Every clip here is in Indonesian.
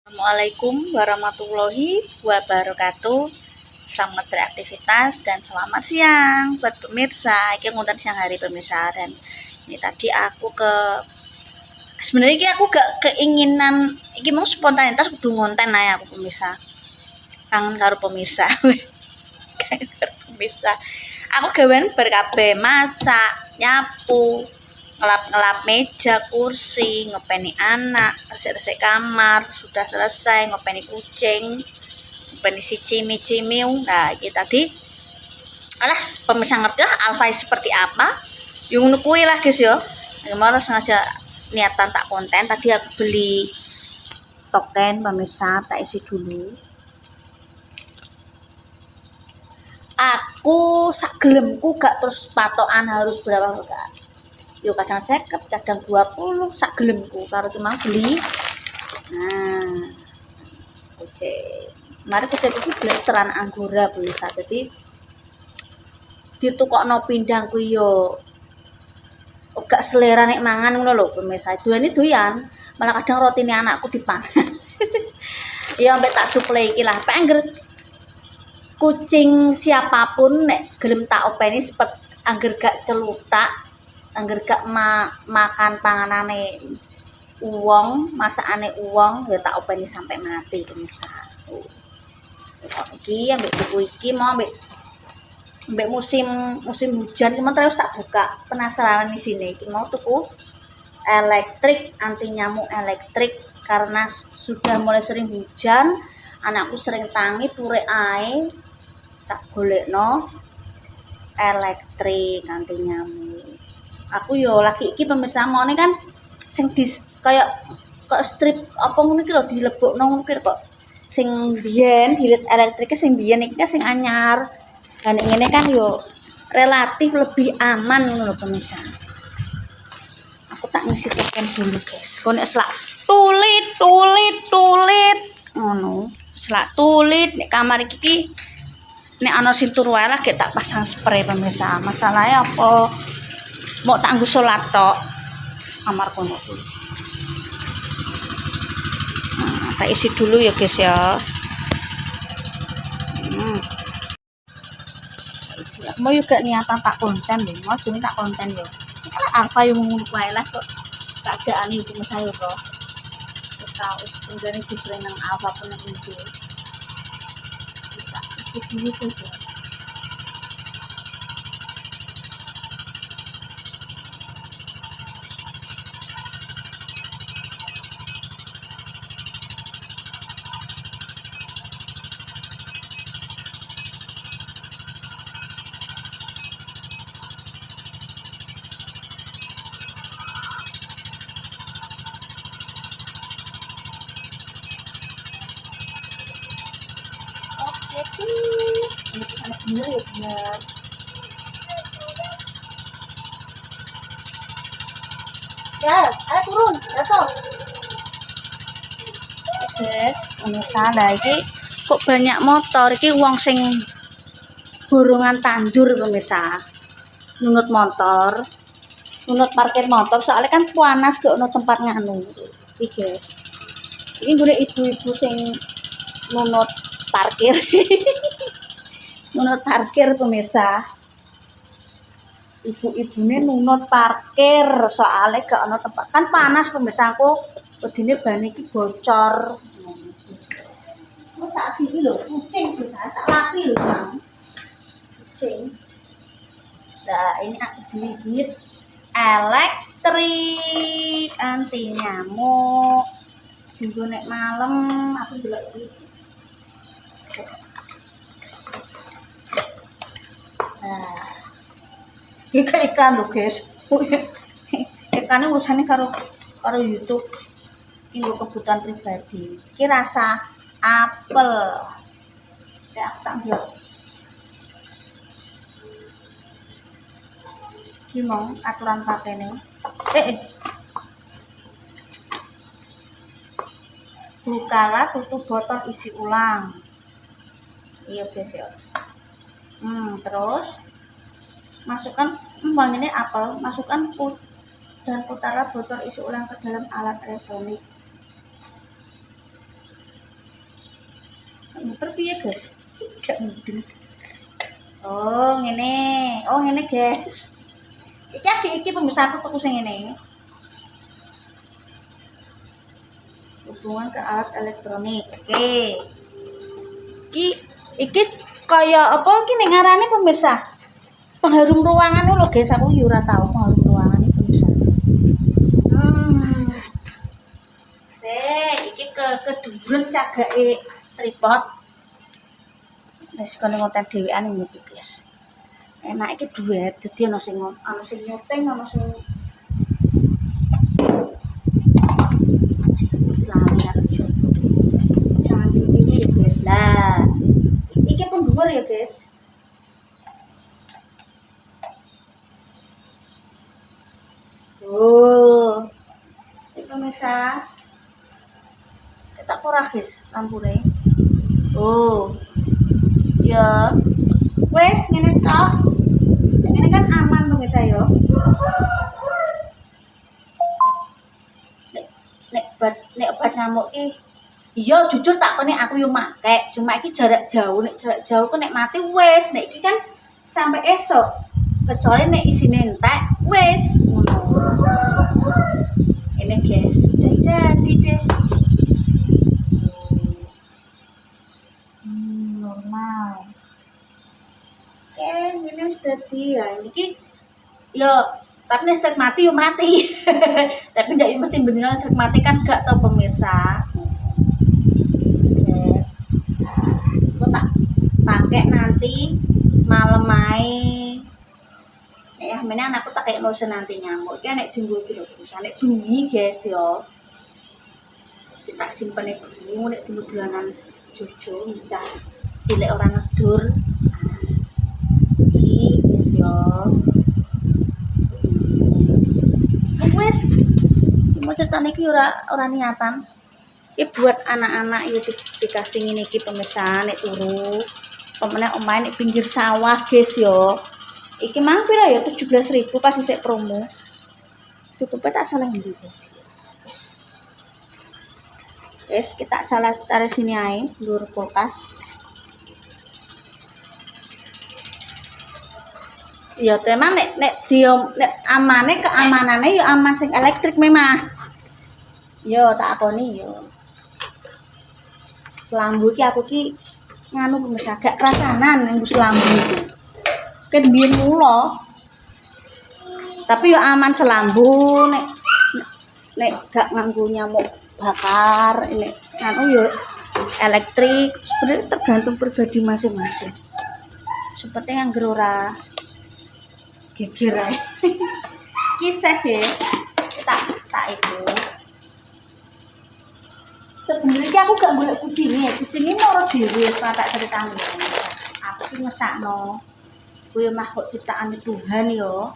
Assalamualaikum warahmatullahi wabarakatuh. Selamat beraktivitas dan selamat siang buat pemirsa. Ini ngonten siang hari pemirsa, dan ini tadi aku sebenarnya ini aku gak keinginan, ini mau spontanitas kudu ngonten aja aku pemirsa. Kangen karo pemirsa. Kangen karo pemirsa. Aku gawean berkabeh, masak, nyapu, ngelap meja, kursi, ngopeni anak, resik-resik kamar, sudah selesai, ngopeni kucing, ngopeni si cimi-cimi. Nah, ini tadi alah pemirsa ngerti lah alfai seperti apa. Yung nukui lah guys yo. Kemarin sengaja niatan tak konten. Tadi aku beli token pemirsa, tak isi dulu. Aku sak gelemku gak terus patokan harus berapa enggak. Yo kadang 50, kadang 20 sak gelemku karo cuma beli. Nah, kucing. Mari kucing iki blasteran anggora bisa. Jadi ditukokno pindang ku yo gak selera nek mangan ngono lho pemirsa. Duweni doyan, malah kadang rotine anakku dipangan. Ya ambek tak suplai iki lah. Pengger kucing siapapun nek gelem tak openi sepet angger gak celutak, angger gak makan panganane uwong, masakane uwong ya tak openi sampai mati pemirsa. Iki ambek buku iki mau ambek musim hujan cuman terus tak buka, penasaran di sini iki mau tuku elektrik, anti nyamuk elektrik karena sudah mulai sering hujan, anakku sering tangi pure ae, tak golekno elektrik anti nyamuk. Aku yo lagi iki pemirsa mone kan sing kayak strip apa ngono iki lho dilebokno ngono iki kok. Sing biyen hirit elektriknya sing biyen iki sing anyar. Dan ngene kan yo relatif lebih aman ngono lho pemirsa. Aku tak ngisi token dulu guys. Kok nek selak tulit ngono. Selak tulit nek kamar iki nek ana sing turu wae lagi tak pasang spray pemirsa. Masalahnya apa? Mau tak nggo salat tok kamar kono. Nah, tak isi dulu ya guys ya. Mau juga niatan tak konten lho, mau cuma tak konten yo. Kalau apa yang ngono wae lah kok keadaan iki saya kok. Tahu sebenarnya disering nang apa pun nang iki. Kita isi dulu guys ya. Bener ya bener. Ya, ayo turun, jatuh. Guys, pemirsa lagi kok banyak motor iki wong sing borongan tandur pemirsa. Nunut motor, nunut parkir motor soalnya kan panas gak ono tempat nganu. Iki guys. Ini gue ibu-ibu sing nunut parkir. Nunut parkir pemirsa, ibu-ibune nunut parkir soalnya gak ono tempat, kan panas pemirsa. Aku wedine ban iki bocor. Tak sini lho kucing bisa tak lapi lho kucing. Nah ini aku beli elektrik anti nyamuk. Dinggo nek malam aku delok iki. Nah, iklan lho guys. Iklannya urusannya karo YouTube. Ini kebutuhan pribadi. Ini rasa apel. Ya, tak ambil. Ini mau aturan pakainya. Bukalah tutup botol isi ulang. Iya guys ya. Terus masukkan ini apel, masukkan dan putarlah botol isi ulang ke dalam alat elektronik. muter piye guys? Gak mudeng. Oh ngene guys. Iki pemirsa aku tuku sing ngene. Hubungan ke alat elektronik. Oke. Iki kaya apa iki nek ngarane pemirsa? Pengharum ruangan lho guys, aku yo ora tau pengharum ruangan iki pemirsa. Iki keduren cagake tripod. Wis kono ngoten dhewean iki guys. Enak iki duet, dadi ana sing nyuting, ana sing jangan begini ya guys. Lah, iki pun dhuwur ya guys. Oh, ini pemirsa. Tak ora guys, lampune. Oh, ya, wes ngene tok. Ini kan aman pemirsa yo. Nek obat nyamuk ki iya jujur tak kene aku yo make, cuma iki jarak jauh, nek jarak jauh ku nek mati wes, nek iki kan sampai esok. Kecuali nek isine entek, wes ngono. Ini guys, udah jadi deh. Normal. Oke, ini sudah dia. Ini yo tapi listrik mati yo mati. Tapi ndak mesti beneran listrik mati kan gak tau pemirsa. Yes. Aku tak pakai nanti malam mai. Ya menen aku tak kayak lotion nanti nyamuk. Iki nek dinggo iki lho pemirsa. Nek bengi guys yo. Kita simpen iki dulu nek dulu dolanan cucu cah cilik ora ngedur. Iki wis yo. Wes mau cerita niki ora niatan. Iki buat anak-anak iki dikasih ngene iki pemirsa nek turu. Pemene omahe nek pinggir sawah guys yo. Iki mang pira ya 17.000 pas isik promo. Tutupe tak salah ndi guys. Wes kita salah taruh sini ae dhuwur kulkas. Ya teman nek amane keamanane ya aman sing elektrik memang. Yo tak akoni yo. Selambu iki aku ki nganu pemirsa gak kerasanan nganggo selambu iki. Ket biyen mulo. Tapi yo aman selambu nek gak nganggo nyamuk bakar ini anu yo elektrik sebenarnya tergantung pribadi masing-masing. Seperti yang gerora geger ae. Kisah deh. Tak itu. Sebenarnya aku gak golek kucingnya loro dhewe tak ceritane. Aku ki ngesakno. Kuwi makhluk ciptaan Tuhan yo.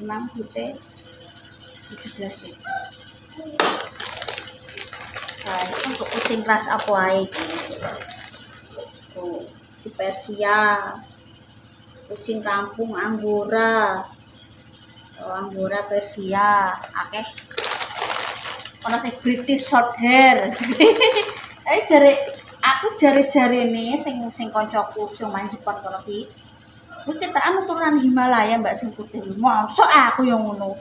Memang putih 17 ribu. Nah, untuk kucing ras apa ae iki. Tuh, di Persia. Kucing kampung Anggora. Oh, Anggora Persia, akeh. Ono sing British Shorthair. Aku jare-jarene sing kancaku sing main Jepang kono ki. Kuwi cetakan turunan Himalaya Mbak sing putih. Mosok aku yang ngono.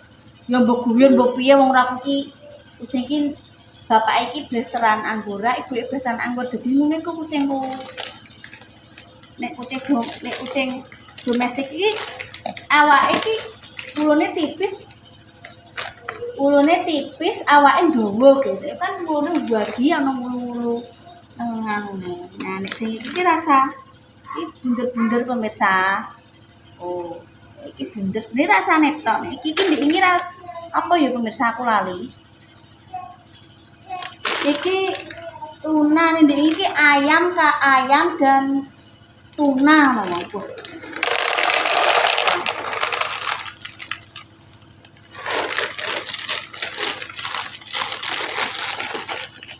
Ya mbok guyon mbok piye wong ra ki kucing iki bapak iki blasteran Anggora, ibu blasteran Anggora dadi ngene ku kucingku. Nek kucing domestik iki awake iki ulune tipis awake ndawa gitu kan ulune bagi ana mulu-mulu ngangune. Nah nek sing iki rasa iki bunder-bunder pemirsa. Oh, iki bunder ini rasane tok. Iki ndek apa ya pemirsa aku lali. Iki tuna ndek iki ayam dan tuna namanya.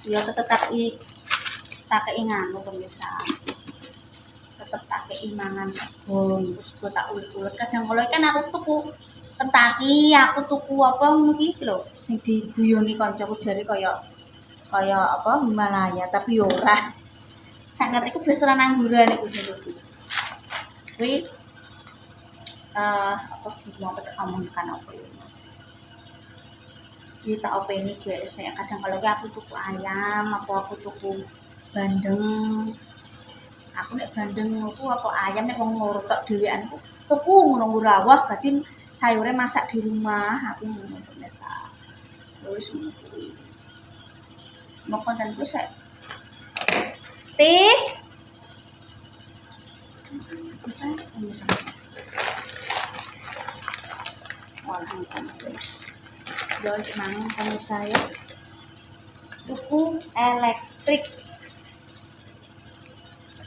Ya tetep tak nganu pemirsa. Tetep tak mangan sabun, terus tak ulet-ulet kadang kalau kan aku tuku kentaki, aku tuku apa ngono iki lho, sing diguyoni kancaku jare kaya kaya apa Himalaya tapi yo ora. Sangat iku besaran angguran iku dulu. Kuwi apa sih mau omongkan apa ini? Ini tak openi guys, kadang kalau aku tuku ayam, aku tuku bandeng. Aku nek bandeng aku apa ayam nek wong loro tok dhewean ku tuku ngono rawah berarti sayure masak di rumah aku ngono biasa. Wis ngono kuwi. Mau konten ku sek. Tih. Walang guys. Jual mang kami saya tuku elektrik.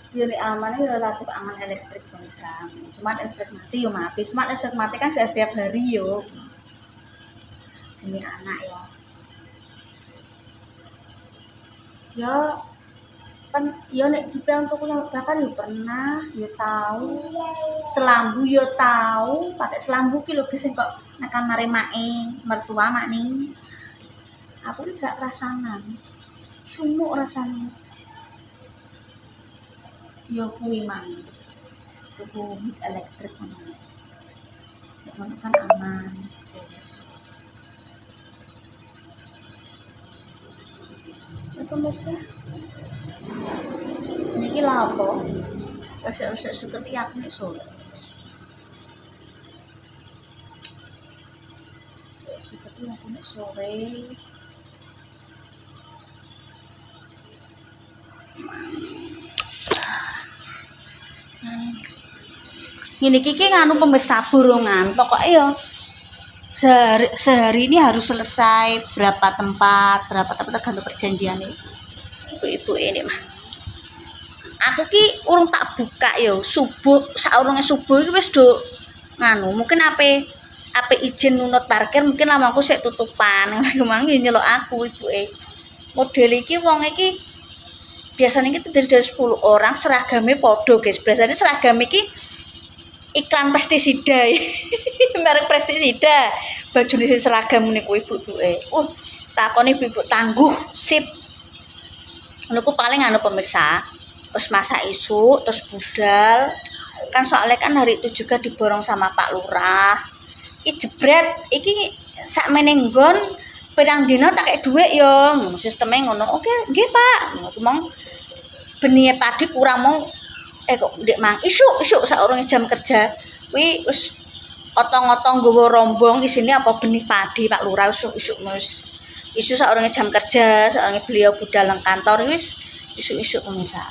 Jadi amannya relatif aman elektrik bangsa. Cuma listrik mati yo mati. Cuma listrik mati kan gak setiap hari yo. Ini anak ya. Yo kan yo nek dipelang tuku yang bahkan yo pernah yo tahu. Selambu yo tahu, pakai selambu ki lho guys kok nek kamare mae mertua mak ning. Aku ki gak rasanan. Sumuk rasanya. Yo kuwi mang tuku elektrik ngono. Nek kan aman. Itu musa. Niki lha apa? Wis suket iki nek sore. Suket iki nek sore. Ini kiki nganu pemirsa burungan pokoknya yo sehari ini harus selesai berapa tempat tergantung perjanjian itu ini mah aku ki urung tak buka yo subuh saurunge subuh iki wis do nganu mungkin ape izin nunut parkir mungkin lamaku sik tutupan kemang nyelok aku ibuke model iki wong iki biasanya kita dari 10 orang seragamnya podo guys biasanya seragam iki iklan pestisida merek pestisida baju di seragam niku ibu-ibuke takoni ibu tangguh sip niku paling anu pemirsa terus masak isu terus budal kan soalnya kan hari itu juga diborong sama Pak Lurah iki jebret iki sak menenggon pedang dino tak kayak duit yo sistemnya ngono oke nggih Pak ngomong benih padi kurang mau kok ndek mang isuk saurunge jam kerja kuwi wis otong-otong nggawa rombong isine apa benih padi Pak Lurah isuk wis isu saurunge jam kerja saurunge beliau budal nang kantor wis isuk pemirsa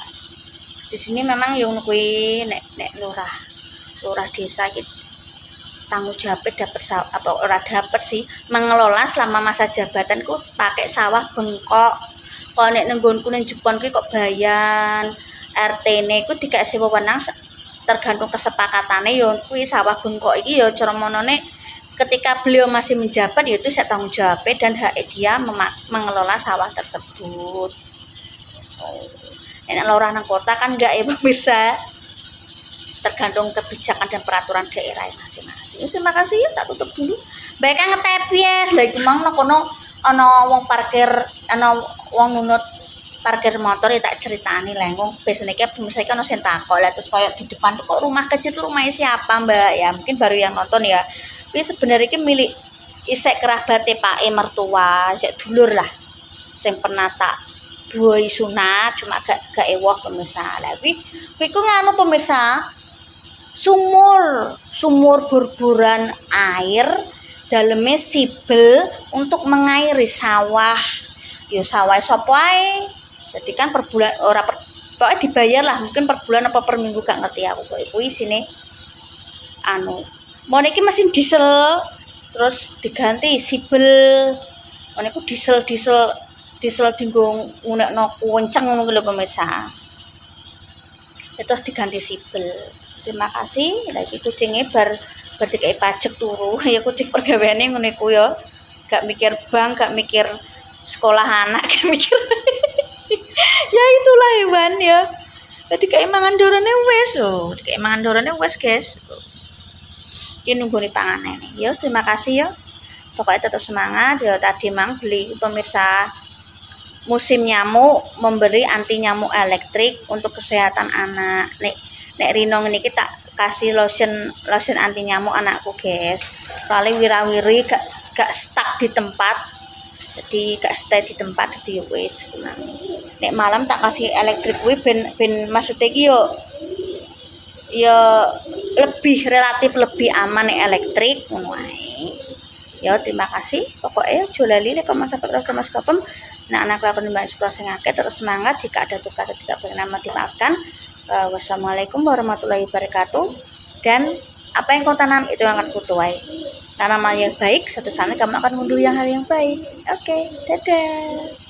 di sini memang yang kuwi nek lurah desa iki tanggung jawab dapat apa ora dapat sih mengelola selama masa jabatan ku pakai sawah bengkok kalau nek nenggonku ning Jepang kuwi kok bayan RT-ne iku dikasih wewenang tergantung kesepakatannya yo kuwi sawah bengkok iki yo cara monone ketika beliau masih menjabat yaitu saya tanggung jawab dan hak dia mengelola sawah tersebut. Nek lurah nang kota kan enggak ya bisa tergantung kebijakan dan peraturan daerah masing-masing. Terima kasih ya tak tutup dulu. Baik kan ngetep ya, lagi mang kono ana wong parkir ana wong nunut parkir motor ya tak ceritani lengkong biasanya kayak pemirsa kan ono sing takok lah terus kayak di depan kok rumah kecil tuh rumahnya siapa Mbak ya mungkin baru yang nonton ya ini sebenarnya ini milik isek kerabatnya Pak mertua isek dulur lah sing pernah tak buai sunat cuma gak ewoh pemirsa tapi ku nganu pemirsa sumur burburan air dalamnya sibel untuk mengairi sawah yo sawah sapa ae jadi kan per bulan pokoknya dibayar lah mungkin per bulan apa per minggu gak ngerti aku kok kuwi sini anu mau niki mesin diesel terus diganti sibel mau niku diesel dinggo ngunekno kenceng ngono lho pemirsa terus diganti sibel terima kasih lagi kucingnya bar dikai pajak turu ya kucing pergaweane ngono iku ya gak mikir bank gak mikir sekolah anak gak mikir ya itulah hewan ya jadi kayak mangan dorone wes loh kayak mangan dorone wes guys ini nunggu nih panganan nih ya terima kasih ya pokoknya tetap semangat ya tadi mang beli pemirsa musim nyamuk memberi anti nyamuk elektrik untuk kesehatan anak. Nek Rino niki tak kasih lotion anti nyamuk anakku, guys. Soalnya wirawiri gak stuck di tempat. Jadi gak stay di tempat, jadi wis nek malam tak kasih elektrik kuwi ben maksudnya iki yo lebih relatif lebih aman nek elektrik ngono ae. Ya terima kasih. Pokoknya aja lali nek komen sampai terus Mas Gapem. Nah, anak aku nimbang eksplor sing akeh terus semangat. Jika ada tugas atau tidak berkenan dimaafkan. Wassalamualaikum warahmatullahi wabarakatuh. Dan apa yang kau tanam itu yang akan kau tuai. Tanaman yang baik, suatu saat kamu akan mengunduh hal yang baik. Oke, dadah.